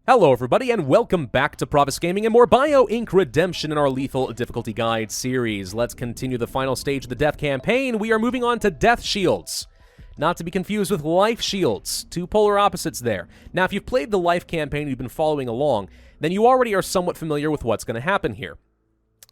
Hello everybody, and welcome back to Pravus Gaming and more Bio Inc. Redemption in our Lethal Difficulty Guide series. Let's continue the final stage of the Death campaign. We are moving on to Death Shields. Not to be confused with Life Shields. Two polar opposites there. Now, if you've played the Life campaign and you've been following along, then you already are somewhat familiar with what's going to happen here.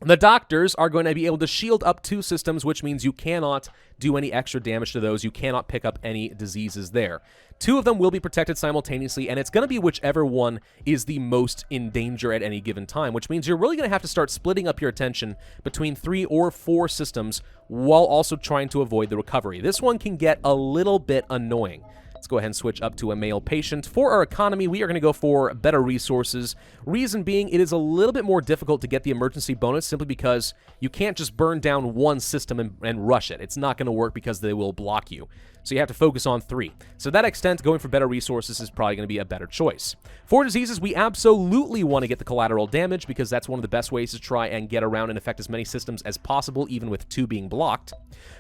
The doctors are going to be able to shield up two systems, which means you cannot do any extra damage to those. You cannot pick up any diseases there. Two of them will be protected simultaneously, and it's going to be whichever one is the most in danger at any given time, which means you're really going to have to start splitting up your attention between 3 or 4 systems while also trying to avoid the recovery. This one can get a little bit annoying. Let's go ahead and switch up to a male patient. For our economy, we are going to go for better resources. Reason being, it is a little bit more difficult to get the emergency bonus simply because you can't just burn down one system and rush it. It's not going to work because they will block you. So you have to focus on 3. So to that extent, going for better resources is probably going to be a better choice. For diseases, we absolutely want to get the collateral damage because that's one of the best ways to try and get around and affect as many systems as possible, even with 2 being blocked.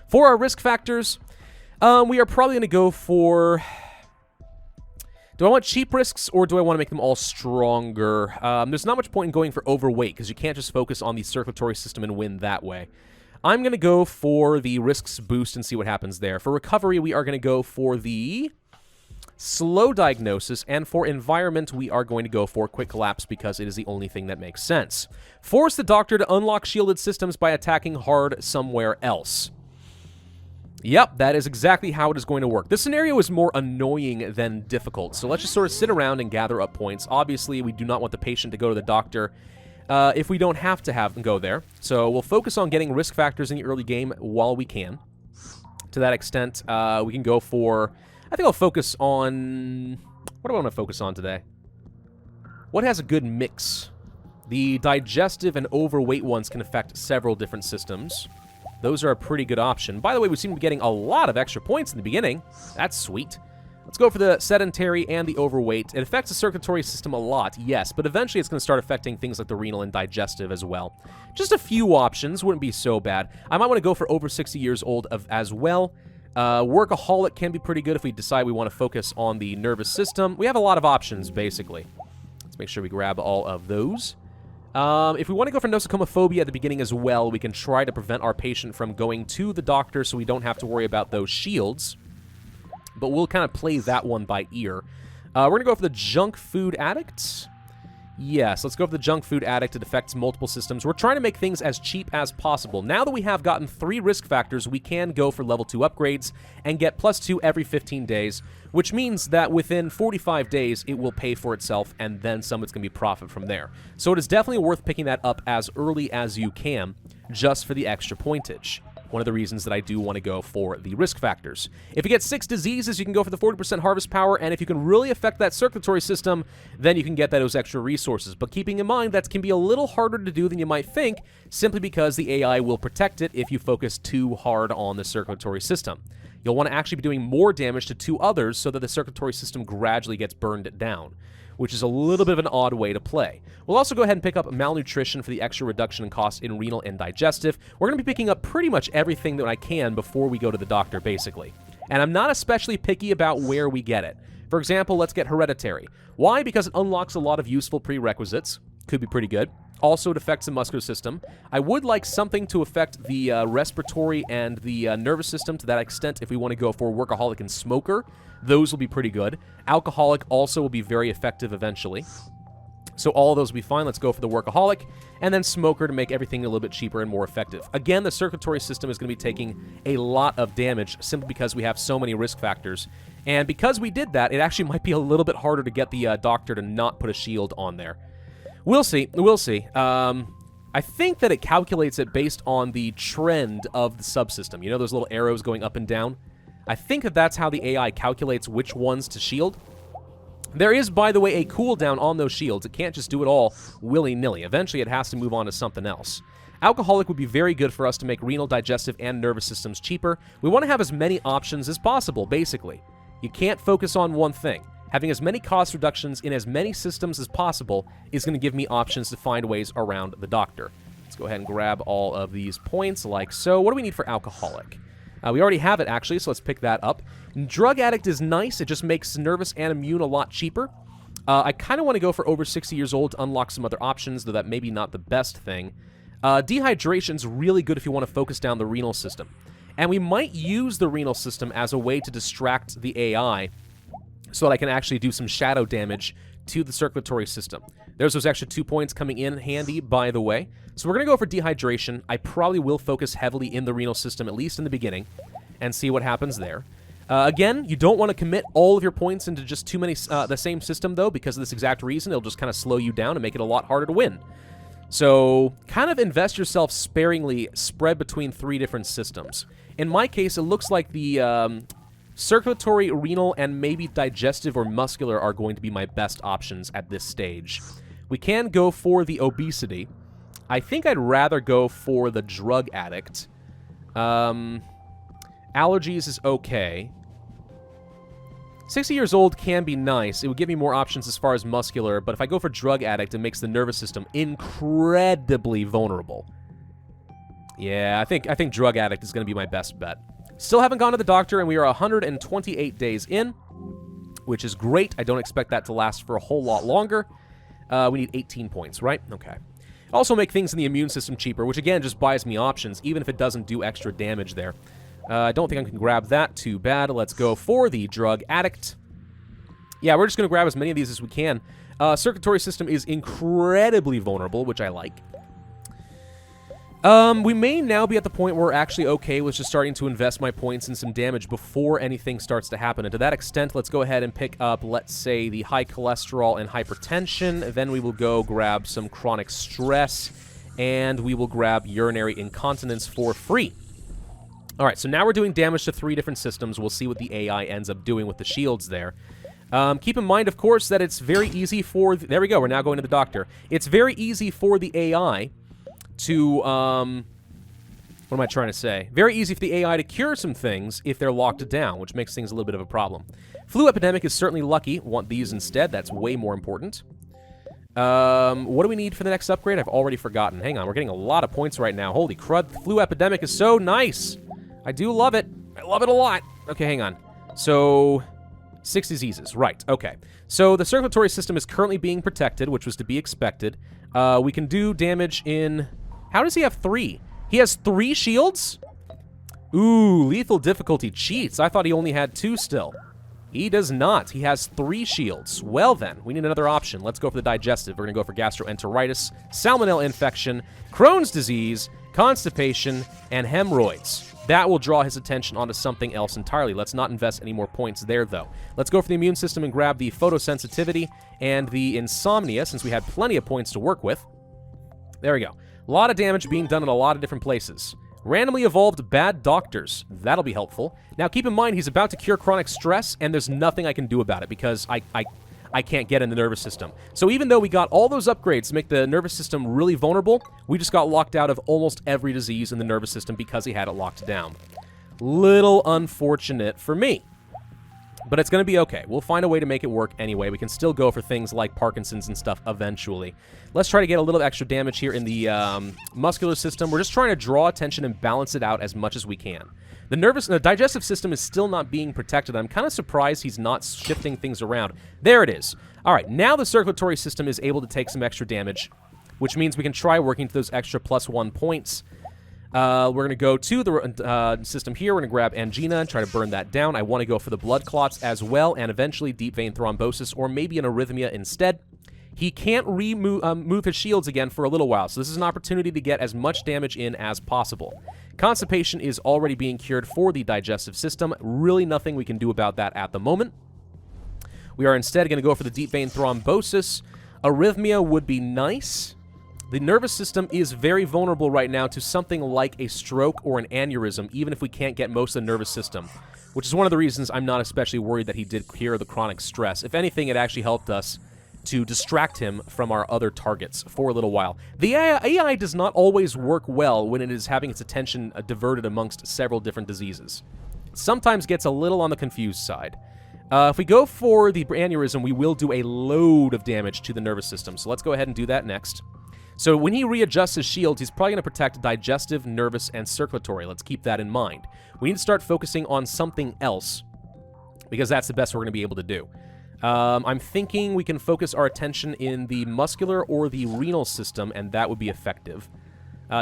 For our risk factors, we are probably going to go for... Do I want cheap risks, or do I want to make them all stronger? There's not much point in going for overweight, because you can't just focus on the circulatory system and win that way. I'm going to go for the risks boost and see what happens there. For recovery, we are going to go for the slow diagnosis, and for environment, we are going to go for quick collapse because it is the only thing that makes sense. Force the doctor to unlock shielded systems by attacking hard somewhere else. Yep, that is exactly how it is going to work. This scenario is more annoying than difficult, so let's just sort of sit around and gather up points. Obviously, we do not want the patient to go to the doctor if we don't have to have them go there. So we'll focus on getting risk factors in the early game while we can. To that extent, we can go for... I think I'll focus on... What do I want to focus on today? What has a good mix? The digestive and overweight ones can affect several different systems. Those are a pretty good option. By the way, we seem to be getting a lot of extra points in the beginning. That's sweet. Let's go for the sedentary and the overweight. It affects the circulatory system a lot, yes, but eventually it's going to start affecting things like the renal and digestive as well. Just a few options wouldn't be so bad. I might want to go for over 60 years old as well. Workaholic can be pretty good if we decide we want to focus on the nervous system. We have a lot of options, basically. Let's make sure we grab all of those. If we want to go for nosocomophobia at the beginning as well, we can try to prevent our patient from going to the doctor so we don't have to worry about those shields. But we'll kind of play that one by ear. We're going to go for the junk food addict. Yes, let's go for the junk food addict. It affects multiple systems. We're trying to make things as cheap as possible. Now that we have gotten 3 risk factors, we can go for level 2 upgrades and get +2 every 15 days, which means that within 45 days, it will pay for itself, and then some it's going to be profit from there. So it is definitely worth picking that up as early as you can, just for the extra pointage. One of the reasons that I do want to go for the risk factors. If you get 6 diseases, you can go for the 40% harvest power, and if you can really affect that circulatory system, then you can get those extra resources. But keeping in mind, that can be a little harder to do than you might think, simply because the AI will protect it if you focus too hard on the circulatory system. You'll want to actually be doing more damage to 2 others so that the circulatory system gradually gets burned down, which is a little bit of an odd way to play. We'll also go ahead and pick up malnutrition for the extra reduction in cost in renal and digestive. We're going to be picking up pretty much everything that I can before we go to the doctor, basically. And I'm not especially picky about where we get it. For example, let's get hereditary. Why? Because it unlocks a lot of useful prerequisites. Could be pretty good. Also, it affects the muscular system. I would like something to affect the respiratory and the nervous system to that extent if we want to go for workaholic and smoker. Those will be pretty good. Alcoholic also will be very effective eventually. So all of those will be fine. Let's go for the workaholic. And then smoker to make everything a little bit cheaper and more effective. Again, the circulatory system is going to be taking a lot of damage simply because we have so many risk factors. And because we did that, it actually might be a little bit harder to get the doctor to not put a shield on there. We'll see. We'll see. I think that it calculates it based on the trend of the subsystem. You know those little arrows going up and down? I think that that's how the AI calculates which ones to shield. There is, by the way, a cooldown on those shields. It can't just do it all willy-nilly. Eventually, it has to move on to something else. Alcoholic would be very good for us to make renal, digestive, and nervous systems cheaper. We want to have as many options as possible, basically. You can't focus on one thing. Having as many cost reductions in as many systems as possible is going to give me options to find ways around the doctor. Let's go ahead and grab all of these points like so. What do we need for alcoholic? We already have it, actually, so let's pick that up. Drug addict is nice. It just makes nervous and immune a lot cheaper. I kind of want to go for over 60 years old to unlock some other options, though that may be not the best thing. Dehydration's really good if you want to focus down the renal system. And we might use the renal system as a way to distract the AI so that I can actually do some shadow damage to the circulatory system. There's those extra 2 points coming in handy, by the way. So we're going to go for dehydration. I probably will focus heavily in the renal system, at least in the beginning, and see what happens there. Again, you don't want to commit all of your points into just too many the same system, though, because of this exact reason. It'll just kind of slow you down and make it a lot harder to win. So kind of invest yourself sparingly, spread between 3 different systems. In my case, it looks like the circulatory, renal, and maybe digestive or muscular are going to be my best options at this stage. We can go for the obesity. I think I'd rather go for the drug addict. Allergies is okay. 60 years old can be nice. It would give me more options as far as muscular, but if I go for drug addict, it makes the nervous system incredibly vulnerable. Yeah, I think drug addict is going to be my best bet. Still haven't gone to the doctor, and we are 128 days in, which is great. I don't expect that to last for a whole lot longer. We need 18 points, right? Okay. Also make things in the immune system cheaper, which again just buys me options, even if it doesn't do extra damage there. I don't think I can grab that too bad. Let's go for the drug addict. Yeah, we're just going to grab as many of these as we can. Circulatory system is incredibly vulnerable, which I like. We may now be at the point where we're actually okay with just starting to invest my points in some damage before anything starts to happen. And to that extent, let's go ahead and pick up, let's say, the high cholesterol and hypertension. Then we will go grab some chronic stress, and we will grab urinary incontinence for free. All right, so now we're doing damage to 3 different systems. We'll see what the AI ends up doing with the shields there. Keep in mind, of course, that it's very easy for... There we go, we're now going to the doctor. It's very easy for the AI to, what am I trying to say? Very easy for the AI to cure some things if they're locked down, which makes things a little bit of a problem. Flu epidemic is certainly lucky. Want these instead. That's way more important. What do we need for the next upgrade? I've already forgotten. Hang on, we're getting a lot of points right now. Holy crud, the flu epidemic is so nice. I do love it. I love it a lot. Okay, hang on. So, 6 diseases. Right, okay. So, the circulatory system is currently being protected, which was to be expected. We can do damage in... How does he have 3? He has 3 shields? Ooh, lethal difficulty cheats. I thought he only had 2 still. He does not. He has 3 shields. Well then, we need another option. Let's go for the digestive. We're going to go for gastroenteritis, salmonella infection, Crohn's disease, constipation, and hemorrhoids. That will draw his attention onto something else entirely. Let's not invest any more points there, though. Let's go for the immune system and grab the photosensitivity and the insomnia, since we had plenty of points to work with. There we go. A lot of damage being done in a lot of different places. Randomly evolved bad doctors. That'll be helpful. Now, keep in mind, he's about to cure chronic stress, and there's nothing I can do about it because I can't get in the nervous system. So even though we got all those upgrades to make the nervous system really vulnerable, we just got locked out of almost every disease in the nervous system because he had it locked down. Little unfortunate for me. But it's going to be okay. We'll find a way to make it work anyway. We can still go for things like Parkinson's and stuff eventually. Let's try to get a little extra damage here in the muscular system. We're just trying to draw attention and balance it out as much as we can. The digestive system is still not being protected. I'm kind of surprised he's not shifting things around. There it is. All right, now the circulatory system is able to take some extra damage, which means we can try working to those extra +1 points. We're going to go to the system here. We're going to grab angina and try to burn that down. I want to go for the blood clots as well, and eventually deep vein thrombosis, or maybe an arrhythmia instead. He can't move his shields again for a little while, so this is an opportunity to get as much damage in as possible. Constipation is already being cured for the digestive system. Really nothing we can do about that at the moment. We are instead going to go for the deep vein thrombosis. Arrhythmia would be nice. The nervous system is very vulnerable right now to something like a stroke or an aneurysm, even if we can't get most of the nervous system, which is one of the reasons I'm not especially worried that he did cure the chronic stress. If anything, it actually helped us to distract him from our other targets for a little while. The AI does not always work well when it is having its attention diverted amongst several different diseases. It sometimes gets a little on the confused side. If we go for the aneurysm, we will do a load of damage to the nervous system, so let's go ahead and do that next. So when he readjusts his shields, he's probably going to protect digestive, nervous, and circulatory. Let's keep that in mind. We need to start focusing on something else, because that's the best we're going to be able to do. I'm thinking we can focus our attention in the muscular or the renal system, and that would be effective.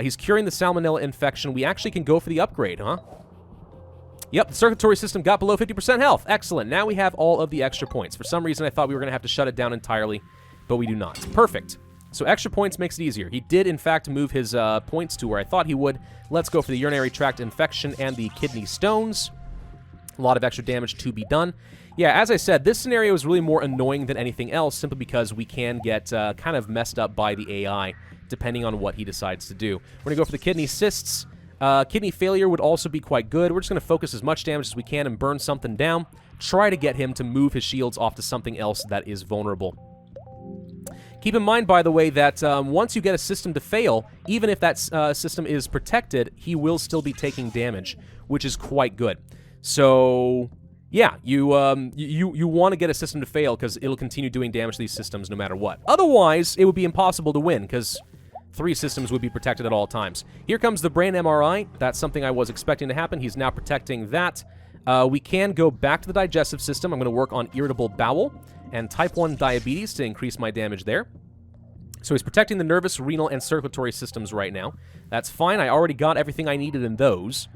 He's curing the salmonella infection. We actually can go for the upgrade, huh? Yep, the circulatory system got below 50% health. Excellent. Now we have all of the extra points. For some reason, I thought we were going to have to shut it down entirely, but we do not. Perfect. So extra points makes it easier. He did, in fact, move his points to where I thought he would. Let's go for the urinary tract infection and the kidney stones. A lot of extra damage to be done. Yeah, as I said, this scenario is really more annoying than anything else, simply because we can get kind of messed up by the AI, depending on what he decides to do. We're going to go for the kidney cysts. Kidney failure would also be quite good. We're just going to focus as much damage as we can and burn something down. Try to get him to move his shields off to something else that is vulnerable. Keep in mind, by the way, that once you get a system to fail, even if that system is protected, he will still be taking damage, which is quite good. So, yeah, you want to get a system to fail because it'll continue doing damage to these systems no matter what. Otherwise, it would be impossible to win because 3 systems would be protected at all times. Here comes the brain MRI. That's something I was expecting to happen. He's now protecting that. We can go back to the digestive system. I'm going to work on irritable bowel and type 1 diabetes to increase my damage there. So he's protecting the nervous, renal, and circulatory systems right now. That's fine. I already got everything I needed in those.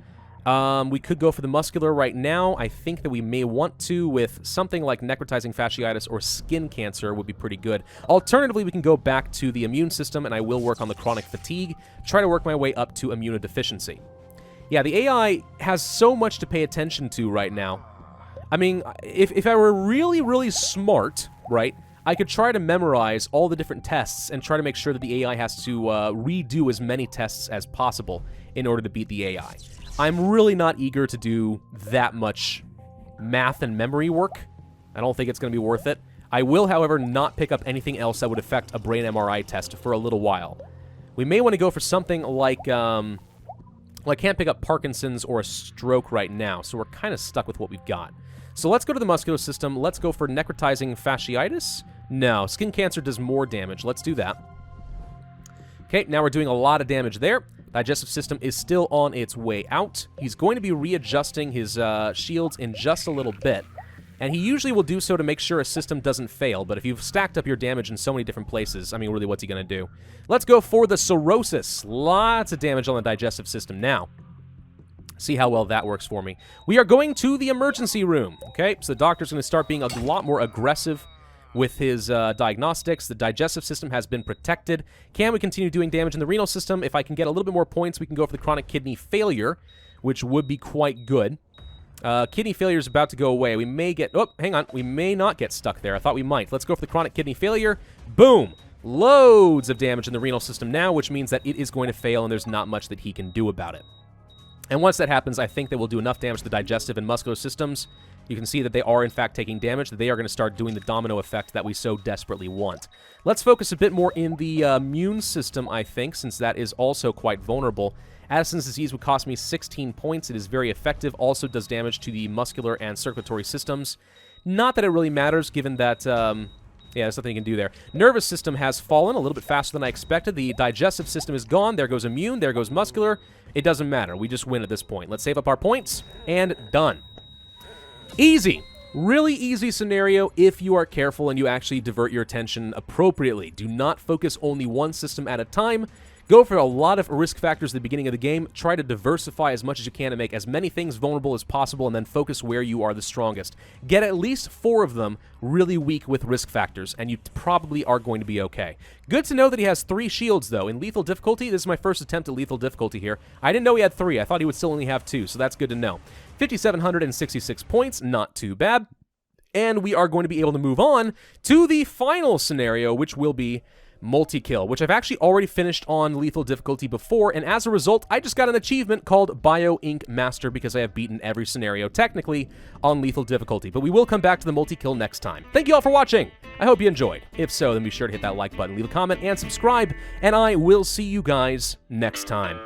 We could go for the muscular right now. I think that we may want to with something like necrotizing fasciitis or skin cancer would be pretty good. Alternatively, we can go back to the immune system, and I will work on the chronic fatigue, try to work my way up to immunodeficiency. Yeah, the AI has so much to pay attention to right now. I mean, if I were really, really smart, right, I could try to memorize all the different tests and try to make sure that the AI has to redo as many tests as possible in order to beat the AI. I'm really not eager to do that much math and memory work. I don't think it's going to be worth it. I will, however, not pick up anything else that would affect a brain MRI test for a little while. We may want to go for something like, well, I can't pick up Parkinson's or a stroke right now, so we're kind of stuck with what we've got. So let's go to the muscular system. Let's go for necrotizing fasciitis. No, skin cancer does more damage. Let's do that. Okay, now we're doing a lot of damage there. Digestive system is still on its way out. He's going to be readjusting his shields in just a little bit. And he usually will do so to make sure a system doesn't fail, but if you've stacked up your damage in so many different places, I mean, really, what's he going to do? Let's go for the cirrhosis. Lots of damage on the digestive system now. See how well that works for me. We are going to the emergency room, okay? So the doctor's going to start being a lot more aggressive with his diagnostics. The digestive system has been protected. Can we continue doing damage in the renal system? If I can get a little bit more points, we can go for the chronic kidney failure, which would be quite good. Kidney failure is about to go away. We may get... Oh, hang on. We may not get stuck there. I thought we might. Let's go for the chronic kidney failure. Boom! Loads of damage in the renal system now, which means that it is going to fail, and there's not much that he can do about it. And once that happens, I think that we'll do enough damage to the digestive and muscular systems. You can see that they are, in fact, taking damage. They are going to start doing the domino effect that we so desperately want. Let's focus a bit more in the immune system, I think, since that is also quite vulnerable. Addison's disease would cost me 16 points. It is very effective. Also does damage to the muscular and circulatory systems. Not that it really matters, given that... yeah, there's nothing you can do there. Nervous system has fallen a little bit faster than I expected. The digestive system is gone. There goes immune. There goes muscular. It doesn't matter. We just win at this point. Let's save up our points. And done. Easy. Really easy scenario if you are careful and you actually divert your attention appropriately. Do not focus only one system at a time. Go for a lot of risk factors at the beginning of the game. Try to diversify as much as you can to make as many things vulnerable as possible, and then focus where you are the strongest. Get at least 4 of them really weak with risk factors, and you probably are going to be okay. Good to know that he has 3 shields, though. In lethal difficulty, this is my first attempt at lethal difficulty here. I didn't know he had 3. I thought he would still only have 2, so that's good to know. 5,766 points, not too bad. And we are going to be able to move on to the final scenario, which will be multi-kill, which I've actually already finished on lethal difficulty before, and as a result, I just got an achievement called Bio Ink Master because I have beaten every scenario, technically, on lethal difficulty. But we will come back to the multi-kill next time. Thank you all for watching! I hope you enjoyed. If so, then be sure to hit that like button, leave a comment, and subscribe, and I will see you guys next time.